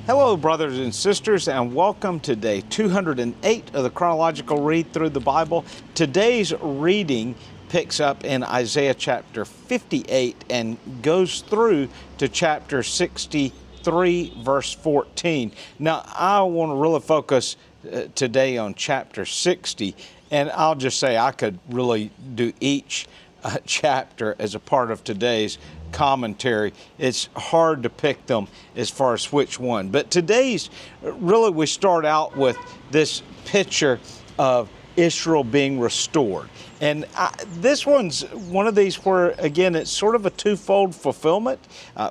Hello, brothers and sisters, and welcome to day 208 of the Chronological Read Through the Bible. Today's reading picks up in Isaiah chapter 58 and goes through to chapter 63, verse 14. Now, I want to really focus today on chapter 60, and I'll just say I could really do each chapter as a part of today's commentary. It's hard to pick them as far as which one. But today's, really we start out with this picture of Israel being restored. And this one's one of these where, again, it's sort of a twofold fulfillment.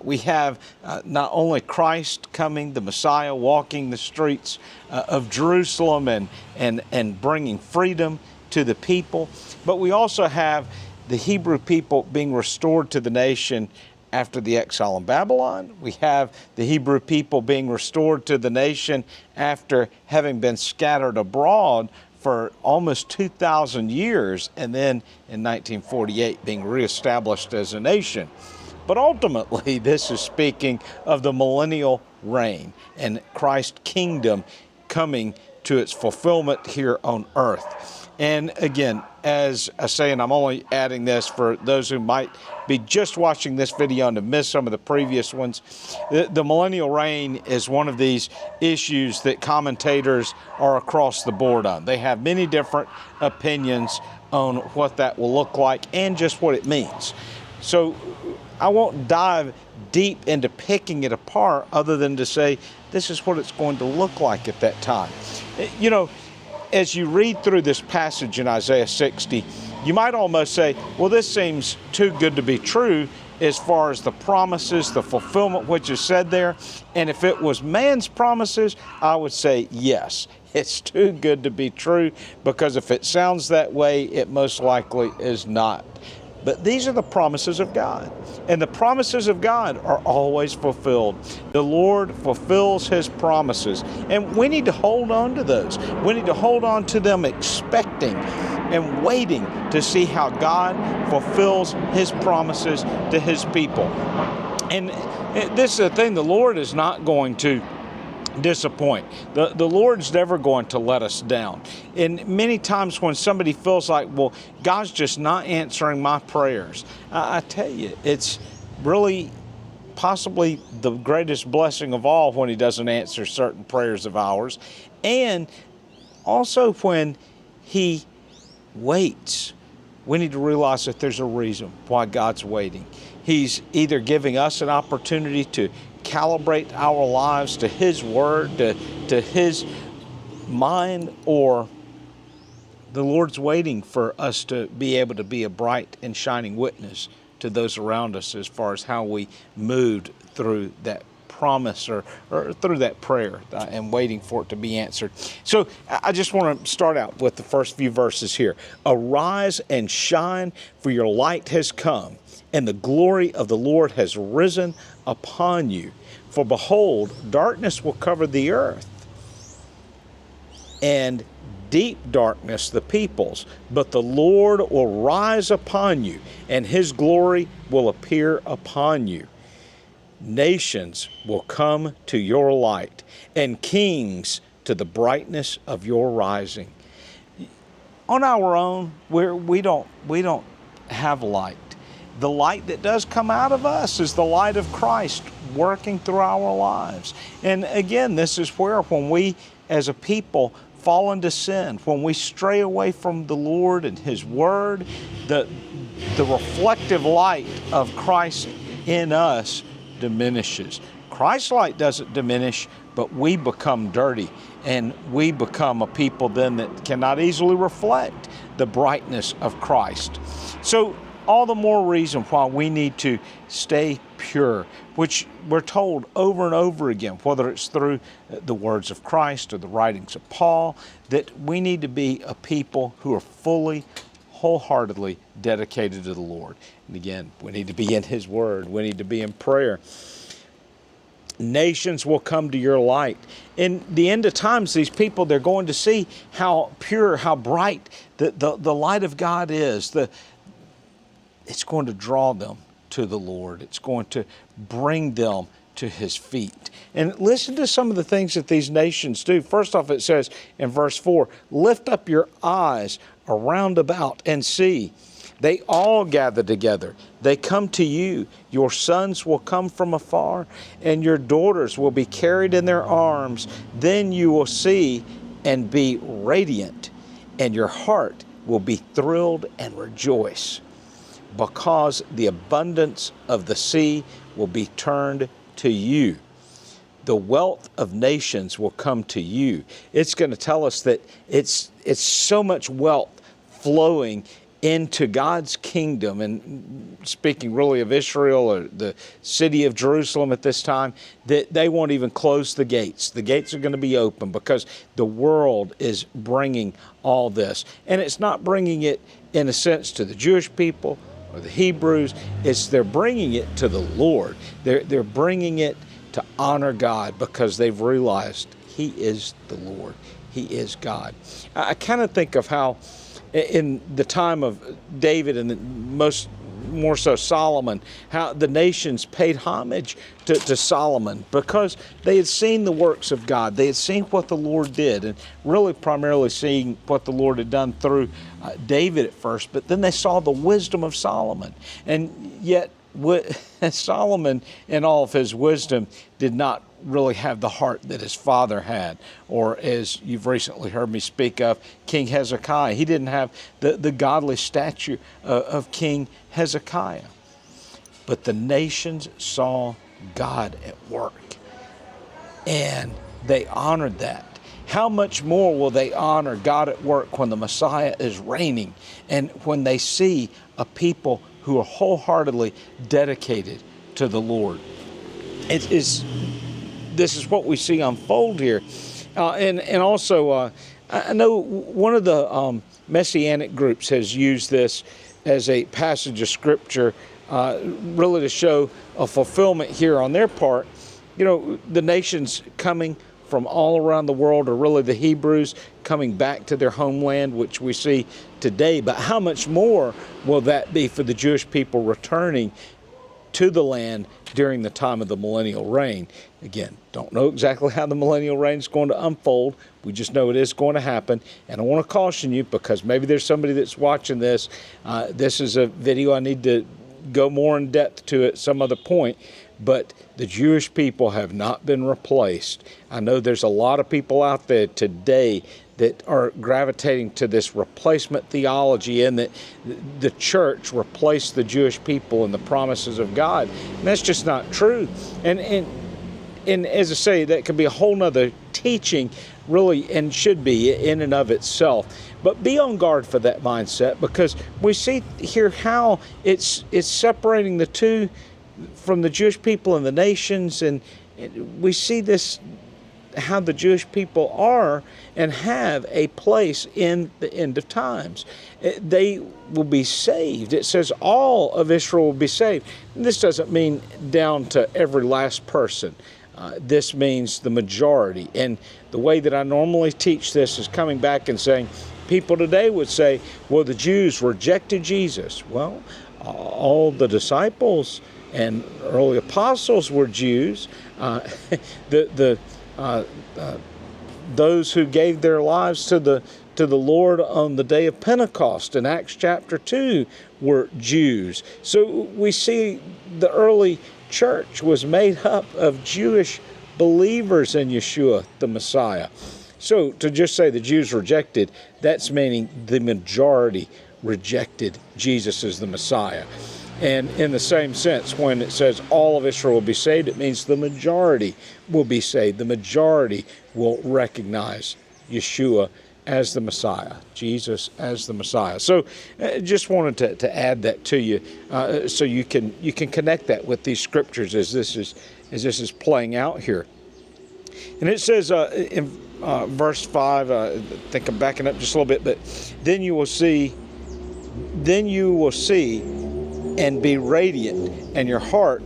We have not only Christ coming, the Messiah, walking the streets of Jerusalem and bringing freedom to the people, but we also have the Hebrew people being restored to the nation after the exile in Babylon. We have the Hebrew people being restored to the nation after having been scattered abroad for almost 2,000 years, and then in 1948 being reestablished as a nation. But ultimately, this is speaking of the millennial reign and Christ's kingdom coming to its fulfillment here on earth. And again, as I say, and I'm only adding this for those who might be just watching this video and to miss some of the previous ones, the millennial reign is one of these issues that commentators are across the board on. They have many different opinions on what that will look like and just what it means. So I won't dive deep into picking it apart other than to say this is what it's going to look like at that time. You know, as you read through this passage in Isaiah 60, you might almost say, well, this seems too good to be true as far as the promises, the fulfillment which is said there. And if it was man's promises, I would say yes, it's too good to be true, because if it sounds that way, it most likely is not. But these are the promises of God, and the promises of God are always fulfilled. The Lord fulfills His promises, and we need to hold on to those. We need to hold on to them expecting and waiting to see how God fulfills His promises to His people. And this is the thing, the Lord is not going to disappoint. The Lord's never going to let us down. And many times when somebody feels like, well, God's just not answering my prayers, I tell you, it's really possibly the greatest blessing of all when He doesn't answer certain prayers of ours. And also when He waits, we need to realize that there's a reason why God's waiting. He's either giving us an opportunity to calibrate our lives to His Word, to His mind, or the Lord's waiting for us to be able to be a bright and shining witness to those around us as far as how we moved through that promise or through that prayer and waiting for it to be answered. So I just want to start out with the first few verses here. Arise and shine, for your light has come, and the glory of the Lord has risen upon you. For behold, darkness will cover the earth, and deep darkness the peoples. But the Lord will rise upon you, and His glory will appear upon you. Nations will come to your light, and kings to the brightness of your rising. On our own, we don't have light. The light that does come out of us is the light of Christ working through our lives. And again, this is where when we as a people fall into sin, when we stray away from the Lord and His Word, the reflective light of Christ in us diminishes. Christ's light doesn't diminish, but we become dirty, and we become a people then that cannot easily reflect the brightness of Christ. So all the more reason why we need to stay pure, which we're told over and over again, whether it's through the words of Christ or the writings of Paul, that we need to be a people who are fully, wholeheartedly dedicated to the Lord. And again, we need to be in His Word. We need to be in prayer. Nations will come to your light. In the end of times, these people, they're going to see how pure, how bright the light of God is. It's going to draw them to the Lord. It's going to bring them to his feet. And listen to some of the things that these nations do. First off, it says in verse 4, lift up your eyes around about and see. They all gather together. They come to you. Your sons will come from afar, and your daughters will be carried in their arms. Then you will see and be radiant, and your heart will be thrilled and rejoice, because the abundance of the sea will be turned to you. The wealth of nations will come to you. It's going to tell us that it's so much wealth flowing into God's kingdom, and speaking really of Israel or the city of Jerusalem at this time, that they won't even close the gates. The gates are going to be open because the world is bringing all this. And it's not bringing it in a sense to the Jewish people or the Hebrews. They're bringing it to the Lord. They're bringing it to honor God because they've realized He is the Lord. He is God. I kind of think of how in the time of David and more so Solomon, how the nations paid homage to Solomon because they had seen the works of God. They had seen what the Lord did, and really primarily seeing what the Lord had done through David at first, but then they saw the wisdom of Solomon. And yet Solomon, in all of his wisdom, did not really have the heart that his father had, or as you've recently heard me speak of, King Hezekiah. He didn't have the godly stature of King Hezekiah. But the nations saw God at work, and they honored that. How much more will they honor God at work when the Messiah is reigning, and when they see a people who are wholeheartedly dedicated to the Lord? This is what we see unfold here. And also, I know one of the Messianic groups has used this as a passage of Scripture really to show a fulfillment here on their part. You know, the nations coming from all around the world are really the Hebrews coming back to their homeland, which we see today. But how much more will that be for the Jewish people returning to the land during the time of the millennial reign? Again, don't know exactly how the millennial reign is going to unfold. We just know it is going to happen. And I want to caution you, because maybe there's somebody that's watching this. This is a video I need to go more in depth to at some other point. But the Jewish people have not been replaced. I know there's a lot of people out there today that are gravitating to this replacement theology, and that the church replaced the Jewish people and the promises of God. And that's just not true. And as I say, that could be a whole nother teaching, really, and should be in and of itself. But be on guard for that mindset, because we see here how it's separating the two from the Jewish people and the nations, and we see this, how the Jewish people are and have a place in the end of times. They will be saved. It says all of Israel will be saved. And this doesn't mean down to every last person. This means the majority. And the way that I normally teach this is coming back and saying, people today would say, well, the Jews rejected Jesus. Well, all the disciples and early apostles were Jews. Those who gave their lives to the Lord on the day of Pentecost in Acts chapter 2 were Jews. So we see the early church was made up of Jewish believers in Yeshua, the Messiah. So to just say the Jews rejected, that's meaning the majority rejected Jesus as the Messiah. And in the same sense, when it says all of Israel will be saved, it means the majority will be saved. The majority will recognize Yeshua as the Messiah, Jesus as the Messiah. So just wanted to add that to you, so you can connect that with these scriptures as this is playing out here. And it says in verse 5, I think I'm backing up just a little bit, but then you will see and be radiant, and your heart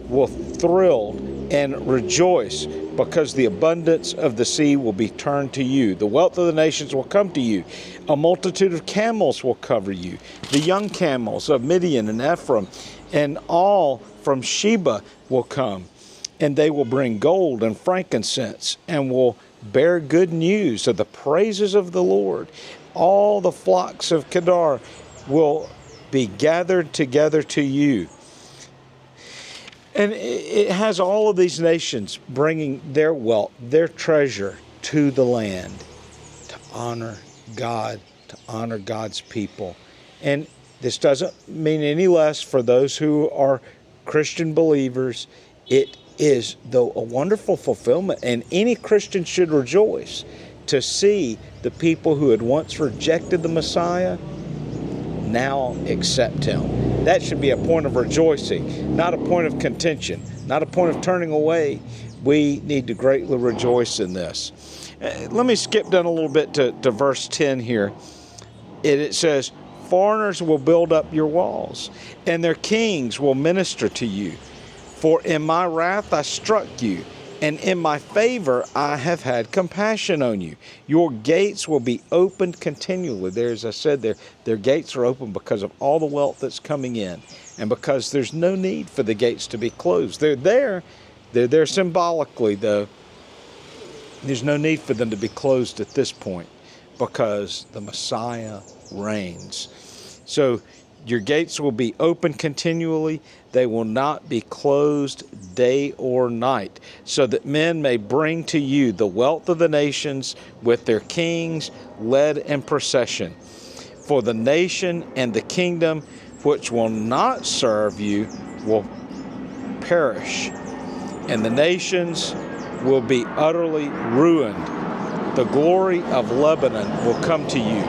will thrill and rejoice, because the abundance of the sea will be turned to you. The wealth of the nations will come to you. A multitude of camels will cover you. The young camels of Midian and Ephraim, and all from Sheba will come. And they will bring gold and frankincense and will bear good news of the praises of the Lord. All the flocks of Kedar will be gathered together to you. And it has all of these nations bringing their wealth, their treasure to the land to honor God, to honor God's people. And this doesn't mean any less for those who are Christian believers. It is, though, a wonderful fulfillment, and any Christian should rejoice to see the people who had once rejected the Messiah now accept him. That should be a point of rejoicing, not a point of contention, not a point of turning away. We need to greatly rejoice in this. Let me skip down a little bit to verse 10 here. It says, foreigners will build up your walls, and their kings will minister to you. For in my wrath I struck you, and in my favor I have had compassion on you. Your gates will be opened continually. There, as I said, their gates are open because of all the wealth that's coming in, and because there's no need for the gates to be closed. They're there symbolically, though. There's no need for them to be closed at this point because the Messiah reigns. So your gates will be open continually. They will not be closed day or night, so that men may bring to you the wealth of the nations with their kings led in procession. For the nation and the kingdom which will not serve you will perish, and the nations will be utterly ruined. The glory of Lebanon will come to you,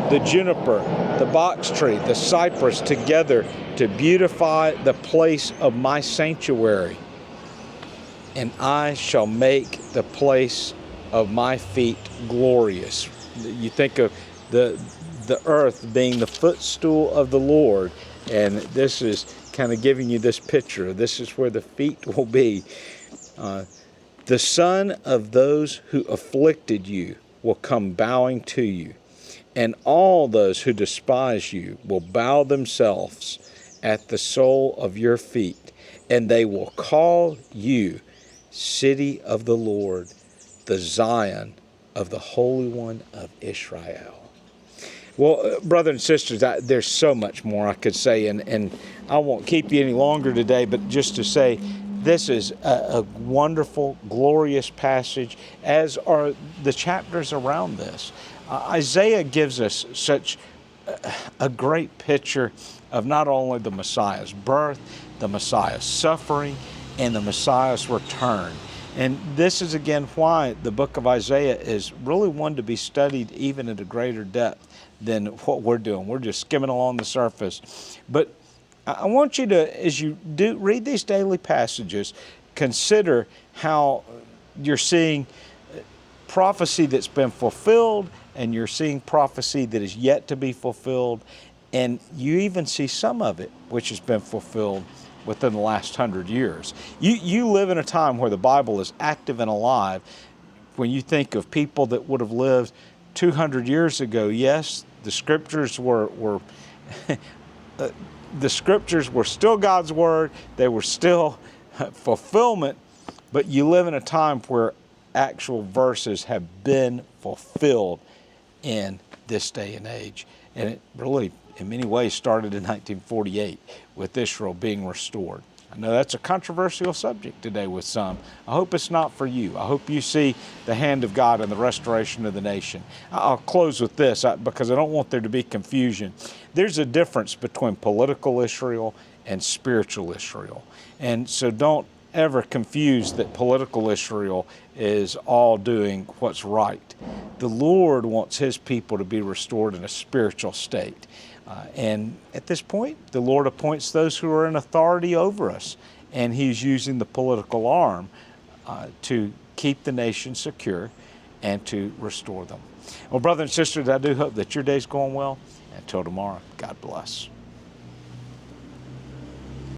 the juniper, the box tree, the cypress together to beautify the place of my sanctuary. And I shall make the place of my feet glorious. You think of the earth being the footstool of the Lord, and this is kind of giving you this picture. This is where the feet will be. The son of those who afflicted you will come bowing to you, and all those who despise you will bow themselves at the sole of your feet, and they will call you city of the Lord, the Zion of the Holy One of Israel. Well, brothers and sisters, there's so much more I could say, and I won't keep you any longer today, but just to say, this is a wonderful, glorious passage, as are the chapters around this. Isaiah gives us such a great picture of not only the Messiah's birth, the Messiah's suffering, and the Messiah's return. And this is again why the book of Isaiah is really one to be studied even at a greater depth than what we're doing. We're just skimming along the surface. But I want you to, as you do read these daily passages, consider how you're seeing prophecy that's been fulfilled, and you're seeing prophecy that is yet to be fulfilled, and you even see some of it which has been fulfilled within the last 100 years. You live in a time where the Bible is active and alive. When you think of people that would have lived 200 years ago, yes, the scriptures were the scriptures were still God's word. They were still fulfillment, but you live in a time where actual verses have been fulfilled in this day and age. And it really, in many ways, started in 1948 with Israel being restored. I know that's a controversial subject today with some. I hope it's not for you. I hope you see the hand of God in the restoration of the nation. I'll close with this because I don't want there to be confusion. There's a difference between political Israel and spiritual Israel. And so don't ever confuse that political Israel is all doing what's right. The Lord wants His people to be restored in a spiritual state. And at this point, the Lord appoints those who are in authority over us, and He's using the political arm to keep the nation secure and to restore them. Well, brothers and sisters, I do hope that your day's going well. Until tomorrow, God bless.